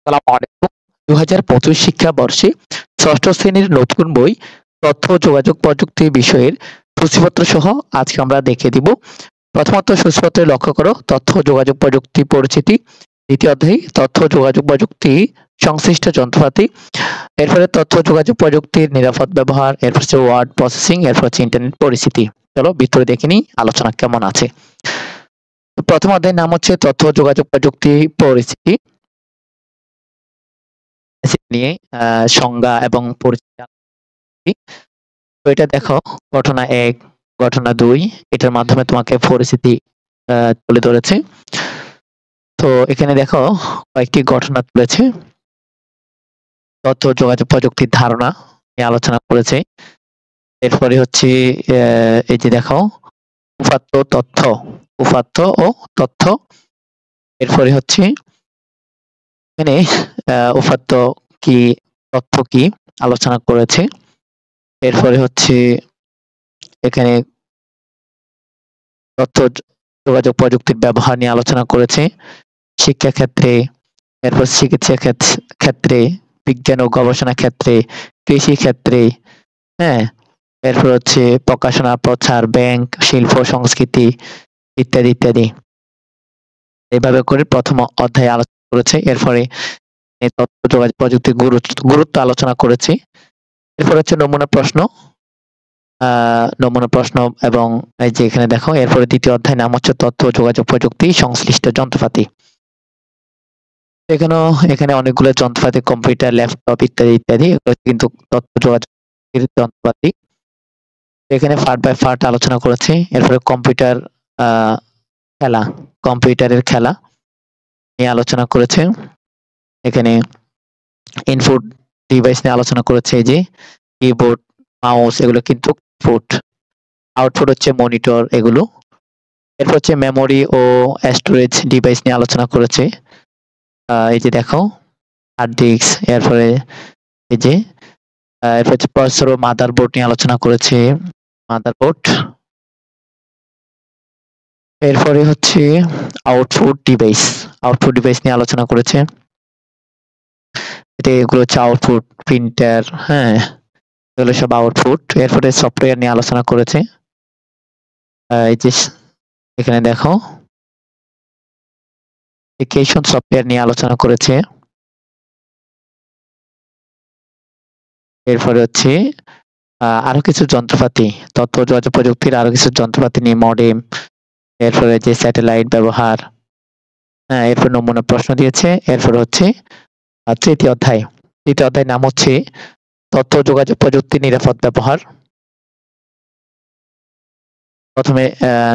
আসসালামু আলাইকুম। ২০২৫ শিক্ষাবর্ষে ৬ষ্ঠ শ্রেণীর নতুন বই তথ্য ও যোগাযোগ প্রযুক্তি বিষয়ের সূচিপত্র সহ আজকে আমরা দেখে দিব। প্রথমত সূচিপত্রে লক্ষ্য করো তথ্য ও যোগাযোগ প্রযুক্তি পরিচিতি। দ্বিতীয় অধ্যায় তথ্য ও যোগাযোগ প্রযুক্তি সংশ্লিষ্ট যন্ত্রপাতি। এরপরে তথ্য ও যোগাযোগ প্রযুক্তির নিরাপদ ব্যবহার, এরপর হচ্ছে ওয়ার্ড প্রসেসিং, এরপর হচ্ছে ইন্টারনেট পরিচিতি। চলো ভিতরে দেখে নিই আলোচনা কেমন আছে। প্রথম অধ্যায়ের নাম হচ্ছে তথ্য ও যোগাযোগ প্রযুক্তি পরিচিতি নিয়ে সংজ্ঞা এবং পরিচিতি। তো এটা দেখো ঘটনা ১, ঘটনা ২ এটার মাধ্যমে তোমাকে পরিচিতি তুলে ধরেছে। তো এখানে দেখো কয়েকটি ঘটনা তুলেছে। তথ্য ও যোগাযোগ প্রযুক্তির ধারণা নিয়ে আলোচনা করেছে। এরপরে হচ্ছে এই যে দেখো উপাত্ত ও তথ্য। এরপরে হচ্ছে এখানে উপাত্ত কি, তথ্য কি আলোচনা করেছে। এরপরে হচ্ছে এখানে তথ্য যোগাযোগ প্রযুক্তির ব্যবহার নিয়ে আলোচনা করেছে। শিক্ষা ক্ষেত্রে, এরপর চিকিৎসা ক্ষেত্রে, বিজ্ঞান ও গবেষণা ক্ষেত্রে, কৃষি ক্ষেত্রে, হ্যাঁ, এরপর হচ্ছে প্রকাশনা, প্রচার, ব্যাংক, শিল্প, সংস্কৃতি ইত্যাদি ইত্যাদি। এইভাবে করে প্রথম অধ্যায়ে আলোচনা করেছে। এরপরে তথ্য যোগাযোগ প্রযুক্তির গুরুত্ব আলোচনা করেছি। এরপর হচ্ছে নমুনা প্রশ্ন এবং এই যে এখানে দেখো এরপরে দ্বিতীয় অধ্যায় নাম হচ্ছে তথ্য ও যোগাযোগ প্রযুক্তি সংশ্লিষ্ট যন্ত্রপাতি। এখানে অনেকগুলো যন্ত্রপাতি, কম্পিউটার, ল্যাপটপ ইত্যাদি ইত্যাদি কিন্তু তথ্য যোগাযোগের যন্ত্রপাতি। এখানে পার্ট বাই পার্ট আলোচনা করেছি। এরপরে কম্পিউটারের খেলা নিয়ে আলোচনা করেছে। এখানে ইনপুট ডিভাইস নিয়ে আলোচনা করেছে, এই যে কিবোর্ড, মাউস এগুলো কিন্তু ইনপুট, আউটপুট হচ্ছে মনিটর এগুলো। এরপর হচ্ছে মেমোরি ও স্টোরেজ ডিভাইস নিয়ে আলোচনা করেছে। এই যে দেখো হার্ড ডিস্ক, এরপরে এই যে এরপর হচ্ছে প্রসেসর ও মাদারবোর্ড নিয়ে আলোচনা করেছে। মাদারবোর্ড, এরপরে হচ্ছে আউটপুট ডিভাইস নিয়ে আলোচনা করেছে। এগুলো হচ্ছে আউটপুট, প্রিন্টার, হ্যাঁ, এগুলো সব আউটপুট। এরপরে সফটওয়্যার নিয়ে আলোচনা করেছে। এই যে এখানে দেখো অ্যাপ্লিকেশন সফটওয়্যার নিয়ে আলোচনা করেছে। এরপরে হচ্ছে আরো কিছু যন্ত্রপাতি, তথ্য যোগাযোগ প্রযুক্তির আরো কিছু যন্ত্রপাতি নিয়ে মডেম, এরপরে যে স্যাটেলাইট ব্যবহার, হ্যাঁ, এরপর নমুনা প্রশ্ন দিয়েছে। এরপর হচ্ছে তৃতীয় অধ্যায় নাম হচ্ছে তথ্য যোগাযোগ প্রযুক্তির নিরাপদ ব্যবহার। প্রথমে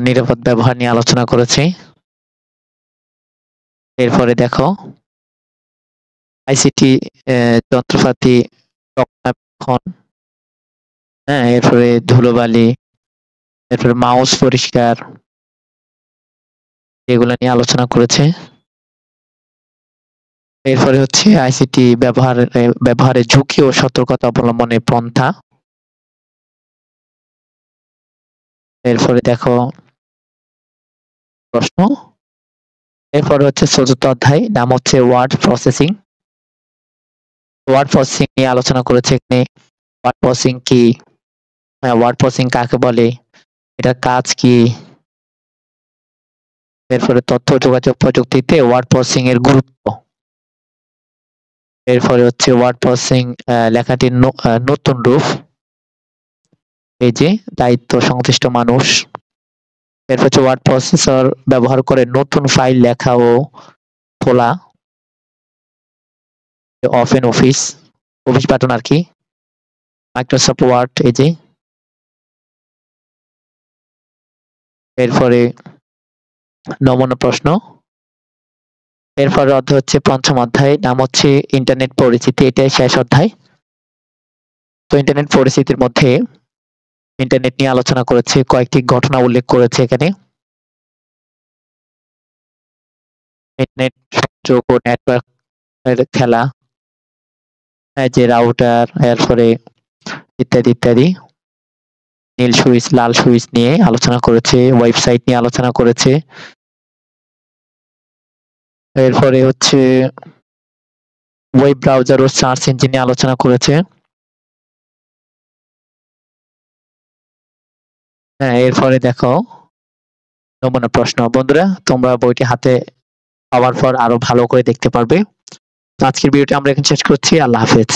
নিরাপদ ব্যবহার নিয়ে আলোচনা করেছি। এরপরে দেখো আইসিটি যন্ত্রপাতি রক্ষণাবেক্ষণ, হ্যাঁ, এরপরে ধুলোবালি, এরপরে মাউস পরিষ্কার, এগুলো নিয়ে আলোচনা করেছে। এরপরে হচ্ছে আইসিটি ব্যবহারের ঝুঁকি ও সতর্কতা অবলম্বনের পন্থা। এরপরে দেখো প্রশ্ন। এরপরে হচ্ছে চতুর্থ অধ্যায় নাম হচ্ছে ওয়ার্ড প্রসেসিং নিয়ে আলোচনা করেছে। এখানে ওয়ার্ড প্রসেসিং কি, ওয়ার্ড প্রসেসিং কাকে বলে, এটার কাজ কি, এরপরে তথ্য যোগাযোগ প্রযুক্তিতে ওয়ার্ড প্রসেসিং এর গুরুত্ব। এরপরে হচ্ছে ওয়ার্ড প্রসেসিং লেখাটির নতুন রূপ, এই যে দায়িত্ব সংশ্লিষ্ট মানুষ। এরপর হচ্ছে ওয়ার্ড প্রসেসর ব্যবহার করে নতুন ফাইল লেখা ও খোলা, ওপেন অফিস বাটন আর কি, মাইক্রোসফট ওয়ার্ড, এই যে। এরপরে নমুনা প্রশ্ন। এরপরে অধ্যায় হচ্ছে পঞ্চম অধ্যায় নাম হচ্ছে ইন্টারনেট পরিচিতি, এটাই শেষ অধ্যায়। তো ইন্টারনেট পরিচিতির মধ্যে ইন্টারনেট নিয়ে আলোচনা করেছে, কয়েকটি ঘটনা উল্লেখ করেছে এখানে। ইন্টারনেট সংযোগ ও নেটওয়ার্ক এর খেলা, যে রাউটার, এরপরে ইত্যাদি ইত্যাদি। নীল সুইচ, লাল সুইচ নিয়ে আলোচনা করেছে, ওয়েবসাইট নিয়ে আলোচনা করেছে। এরপরে হচ্ছে ওয়েব ব্রাউজার ও সার্চ ইঞ্জিন নিয়ে আলোচনা করেছে। হ্যাঁ, এরপরে দেখো নমুনা প্রশ্ন। বন্ধুরা, তোমরা বইটি হাতে পাওয়ার পর আরো ভালো করে দেখতে পারবে। তো আজকের ভিডিওটি আমরা এখানে শেষ করছি। আল্লাহ হাফেজ।